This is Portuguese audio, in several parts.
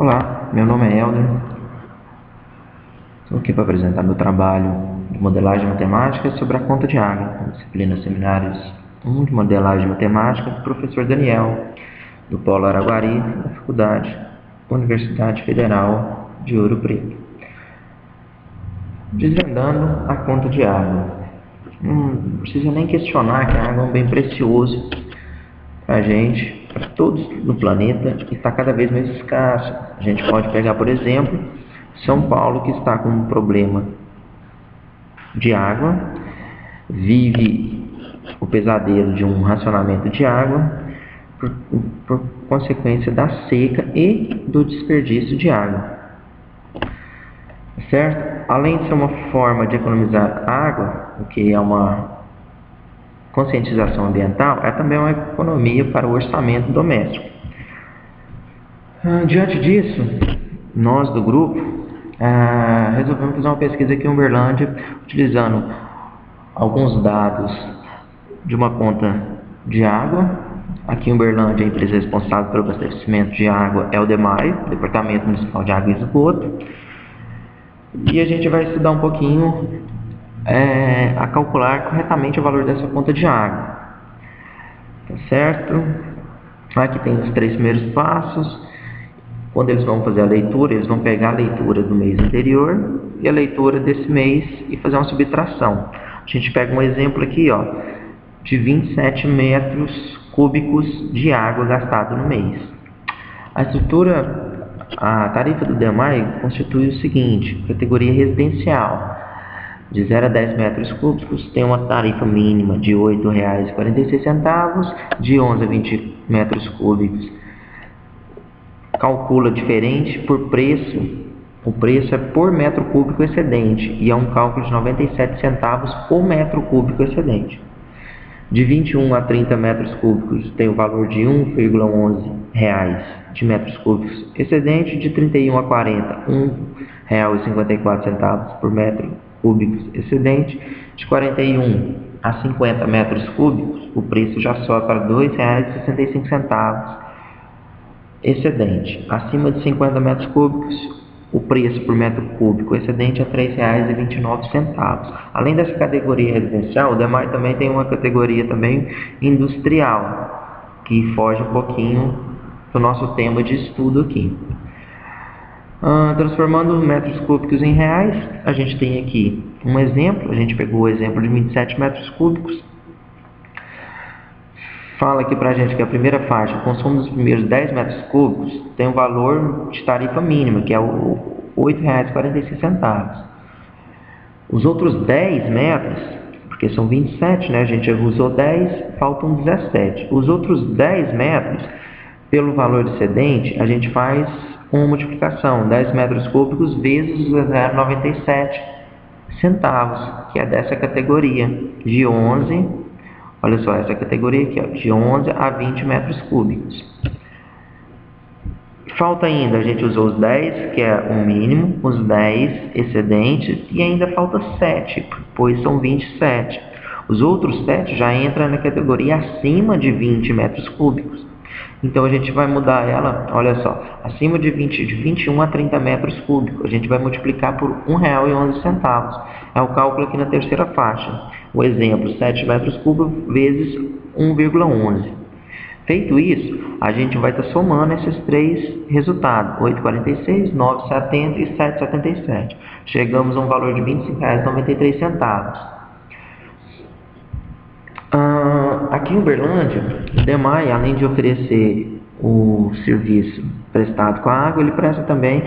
Olá, meu nome é Helder. Estou aqui para apresentar meu trabalho de modelagem matemática sobre a conta de água, disciplina Seminários 1 de modelagem matemática do professor Daniel, do Polo Araguari, da Faculdade Universidade Federal de Ouro Preto. Desvendando a conta de água. Não precisa nem questionar que a água é um bem precioso para a gente, para todos no planeta, e está cada vez mais escasso. A gente pode pegar, por exemplo, São Paulo, que está com um problema de água, vive o pesadelo de um racionamento de água por consequência da seca e do desperdício de água. Certo? Além de ser uma forma de economizar água, o que é uma conscientização ambiental, é também uma economia para o orçamento doméstico. Diante disso, nós do grupo resolvemos fazer uma pesquisa aqui em Uberlândia, utilizando alguns dados de uma conta de água. Aqui em Uberlândia, a empresa responsável pelo abastecimento de água é o DEMAI, Departamento Municipal de Água e Esgoto. E a gente vai estudar um pouquinho a calcular corretamente o valor dessa conta de água. Tá certo? Aqui tem os 3 primeiros passos. Quando eles vão fazer a leitura, eles vão pegar a leitura do mês anterior e a leitura desse mês e fazer uma subtração. A gente pega um exemplo aqui, ó, de 27 metros cúbicos de água gastado no mês. A tarifa do DEMAI constitui o seguinte: categoria residencial, de 0 a 10 metros cúbicos, tem uma tarifa mínima de R$ 8,46, de 11 a 20 metros cúbicos calcula diferente por preço. O preço é por metro cúbico excedente e é um cálculo de 97 centavos por metro cúbico excedente. De 21 a 30 metros cúbicos tem o valor de R$ 1,11 de metros cúbicos excedente. De 31 a 40, R$ 1,54 por metro cúbicos excedente. De 41 a 50 metros cúbicos, o preço já sobe para R$ 2,65 excedente. Acima de 50 metros cúbicos, o preço por metro cúbico excedente é R$ 3,29. Além dessa categoria residencial, o DEMAI também tem uma categoria também industrial, que foge um pouquinho do nosso tema de estudo aqui. Transformando metros cúbicos em reais, a gente tem aqui um exemplo. A gente pegou o exemplo de 27 metros cúbicos. Fala aqui pra gente que a primeira faixa, o consumo dos primeiros 10 metros cúbicos, tem um valor de tarifa mínima, que é o R$ 8,46. Os outros 10 metros, porque são 27, né? A gente usou 10, faltam 17. Os outros 10 metros, pelo valor excedente, a gente faz uma multiplicação, 10 metros cúbicos vezes os 0,97 centavos, que é dessa categoria, de 11. Olha só, essa categoria aqui, ó, de 11 a 20 metros cúbicos. Falta ainda, a gente usou os 10, que é o mínimo, os 10 excedentes, e ainda falta 7, pois são 27. Os outros 7 já entram na categoria acima de 20 metros cúbicos. Então, a gente vai mudar ela, olha só, acima de 21 a 30 metros cúbicos, a gente vai multiplicar por R$ 1,11. É o cálculo aqui na terceira faixa. O exemplo, 7 metros cúbicos vezes 1,11. Feito isso, a gente vai estar somando esses 3 resultados, 8,46, 9,70 e 7,77. Chegamos a um valor de R$ 25,93. Aqui em Uberlândia, o DEMAI, além de oferecer o serviço prestado com a água, ele presta também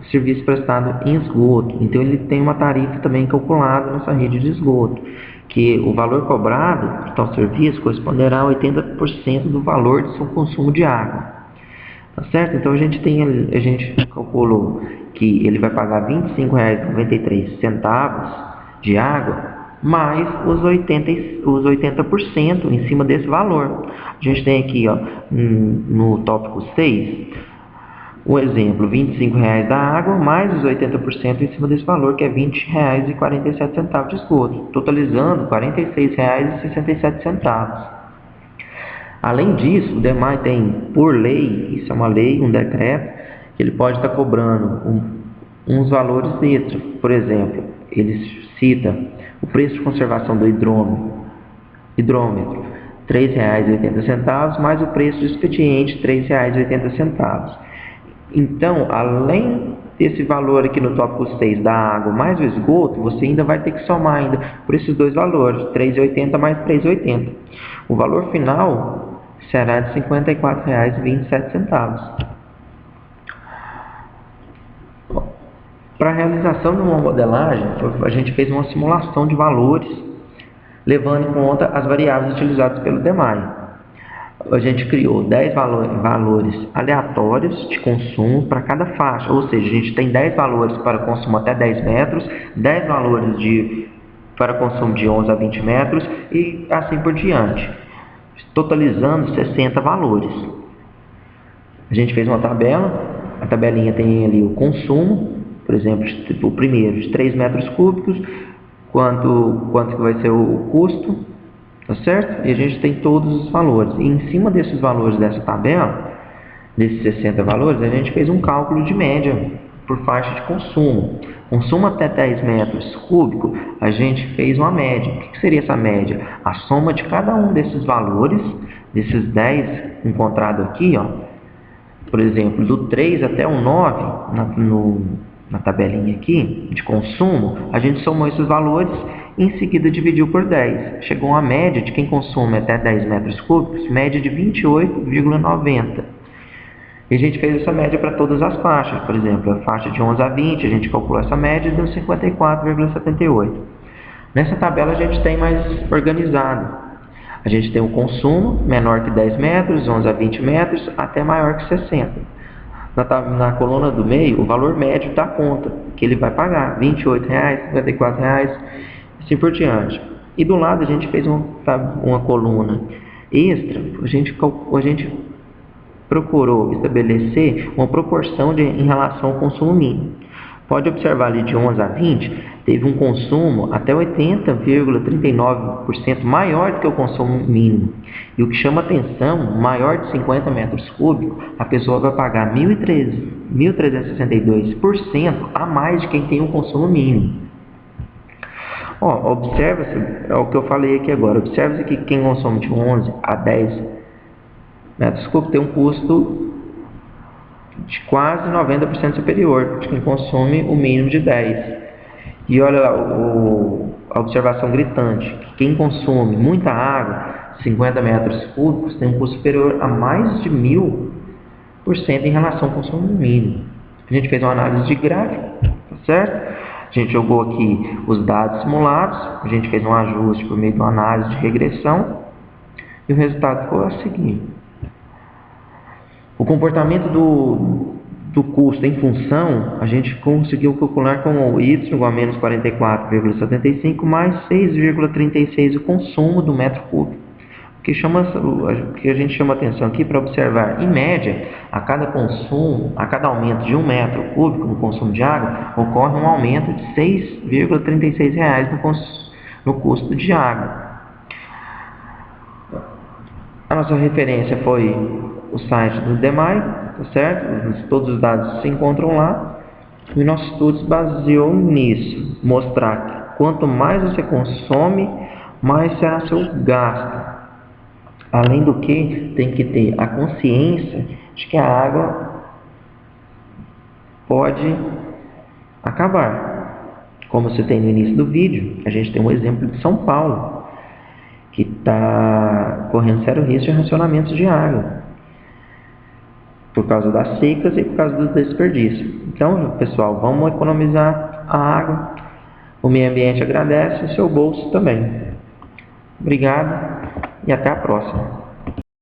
serviço prestado em esgoto. Então, ele tem uma tarifa também calculada nessa rede de esgoto, que o valor cobrado por tal serviço corresponderá a 80% do valor de seu consumo de água. Tá certo? Então, a gente calculou que ele vai pagar R$ 25,93 de água, mais os 80% em cima desse valor. A gente tem aqui, ó, no tópico 6, o exemplo, R$ 25,00 da água, mais os 80% em cima desse valor, que é R$ 20,47 de esgoto, totalizando R$ 46,67. Além disso, o DEMAI tem, por lei, isso é uma lei, um decreto, que ele pode estar cobrando uns valores extras. Por exemplo, ele cita o preço de conservação do hidrômetro, R$ 3,80, mais o preço do expediente, R$ 3,80. Então, além desse valor aqui no tópico 6 da água mais o esgoto, você ainda vai ter que somar ainda por esses dois valores, R$ 3,80 mais R$ 3,80. O valor final será de R$ 54,27. Para a realização de uma modelagem, a gente fez uma simulação de valores, levando em conta as variáveis utilizadas pelo DEMAI. A gente criou 10 valores aleatórios de consumo para cada faixa, ou seja, a gente tem 10 valores para consumo até 10 metros, 10 valores para consumo de 11 a 20 metros e assim por diante, totalizando 60 valores. A gente fez uma tabela, a tabelinha tem ali o consumo, por exemplo, o primeiro de 3 metros cúbicos, quanto que vai ser o custo, tá certo? E a gente tem todos os valores. E em cima desses valores dessa tabela, desses 60 valores, a gente fez um cálculo de média por faixa de consumo. Consumo até 10 metros cúbicos, a gente fez uma média. O que seria essa média? A soma de cada um desses valores, desses 10 encontrados aqui, ó, por exemplo, do 3 até o 9, na tabelinha aqui, de consumo, a gente somou esses valores e em seguida dividiu por 10. Chegou uma média de quem consome até 10 metros cúbicos, média de 28,90. E a gente fez essa média para todas as faixas. Por exemplo, a faixa de 11 a 20, a gente calculou essa média e deu 54,78. Nessa tabela a gente tem mais organizado. A gente tem o consumo menor que 10 metros, 11 a 20 metros, até maior que 60. Na coluna do meio, o valor médio da conta que ele vai pagar, R$ 28,00, R$ 54,00, assim por diante. E do lado a gente fez uma coluna extra, a gente procurou estabelecer uma proporção em relação ao consumo mínimo. Pode observar ali de 11 a 20, teve um consumo até 80,39% maior do que o consumo mínimo. E o que chama atenção, maior de 50 metros cúbicos, a pessoa vai pagar 1.362% a mais de quem tem um consumo mínimo. Observa-se, é o que eu falei aqui agora, observa-se que quem consome de 11 a 10 metros cúbicos tem um custo de quase 90% superior de quem consome o mínimo de 10. E olha lá, a observação gritante, que quem consome muita água, 50 metros cúbicos, tem um custo superior a mais de 1.000% em relação ao consumo mínimo. A gente fez uma análise de gráfico, tá certo? A gente jogou aqui os dados simulados, a gente fez um ajuste por meio de uma análise de regressão, e o resultado foi a seguir. O comportamento do custo em função, a gente conseguiu calcular como y igual a menos 44,75 mais 6,36 o consumo do metro cúbico. O que a gente chama atenção aqui para observar, em média, a cada aumento de 1 metro cúbico no consumo de água, ocorre um aumento de R$ 6,36 no custo de água. A nossa referência foi o site do DEMAI, tá certo? Todos os dados se encontram lá. E o nosso estudo se baseou nisso, mostrar que quanto mais você consome, mais será seu gasto. Além do que, tem que ter a consciência de que a água pode acabar. Como você tem no início do vídeo, a gente tem um exemplo de São Paulo, que está correndo sério risco de racionamento de água, por causa das secas e por causa do desperdício. Então, pessoal, vamos economizar a água. O meio ambiente agradece, o seu bolso também. Obrigado e até a próxima.